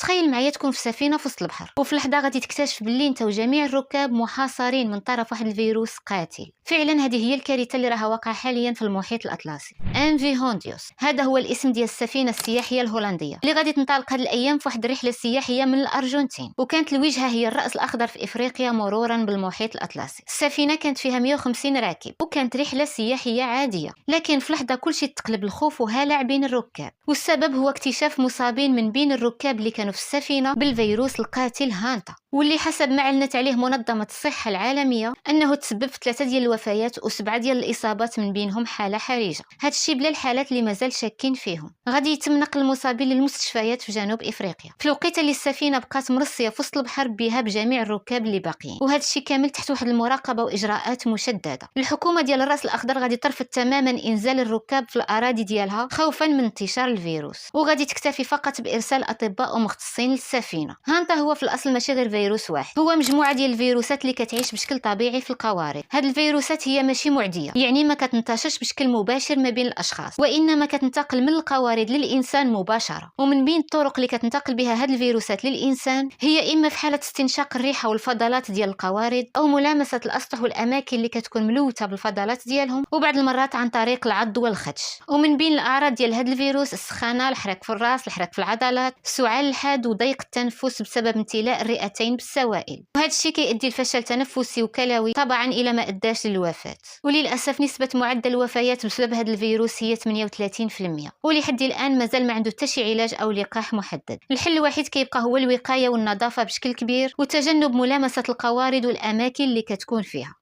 تخيل معايا تكون في سفينه في وسط البحر، وفي لحظه غادي تكتشف باللي انت وجميع الركاب محاصرين من طرف واحد الفيروس قاتل. فعلا هذه هي الكارثه اللي راها واقعه حاليا في المحيط الاطلسي. انفي هونديوس هذا هو الاسم ديال السفينه السياحيه الهولنديه اللي غادي تنطلق هذه الايام في واحد الرحله سياحيه من الارجنتين، وكانت الوجهه هي الراس الاخضر في افريقيا مرورا بالمحيط الاطلسي. السفينه كانت فيها 150 راكب، وكانت رحله سياحيه عاديه، لكن في لحظه كلشي تقلب الخوف وهلع بين الركاب، والسبب هو اكتشاف مصابين من بين الركاب اللي كانوا في السفينه بالفيروس القاتل هانتا، واللي حسب ما اعلنت عليه منظمه الصحه العالميه انه تسبب في 3 ديال الوفيات و7 ديال الاصابات، من بينهم حاله حرجه. هذا الشيء بلا الحالات اللي مازال شاكين فيهم. غادي يتم نقل المصابين للمستشفيات في جنوب افريقيا في الوقيته اللي السفينه بقات مرصيه في وسط البحر بها بجميع الركاب اللي باقيين، وهذا الشيء كامل تحت واحد المراقبه واجراءات مشدده. الحكومه ديال الراس الاخضر غادي ترفض تماما انزال الركاب في الاراضي ديالها خوفا من انتشار الفيروس، وغادي تكتفي فقط بارسال اطباء ومختصين للسفينه. هانتا هو في الاصل ماشي غير فيروس واحد، هو مجموعه ديال الفيروسات اللي كتعيش بشكل طبيعي في القوارض. هاد الفيروسات هي ماشي معديه، يعني ما كتنتشرش بشكل مباشر ما بين الاشخاص، وانما كتنتقل من القوارض للانسان مباشره. ومن بين الطرق اللي كتنتقل بها هاد الفيروسات للانسان هي اما في حاله استنشاق الريحه والفضلات ديال القوارض، او ملامسه الاسطح والاماكن اللي كتكون ملوثه بالفضلات ديالهم، وبعض المرات عن طريق العض والخدش. ومن بين الاعراض ديال هاد الفيروس السخانه، الحرق في الراس، الحرق في العضلات، السعال الحاد وضيق التنفس بسبب امتلاء الرئتين بالسوائل، وهذا الشيء كيؤدي لفشل تنفسي وكلوي طبعا الى ما اداش للوفاه. وللاسف نسبه معدل الوفيات بسبب هذا الفيروس هي 38%، ولحد الان مازال ما عنده حتى شي علاج او لقاح محدد. الحل الوحيد كيبقى هو الوقايه والنظافه بشكل كبير، وتجنب ملامسه القوارض والاماكن اللي كتكون فيها.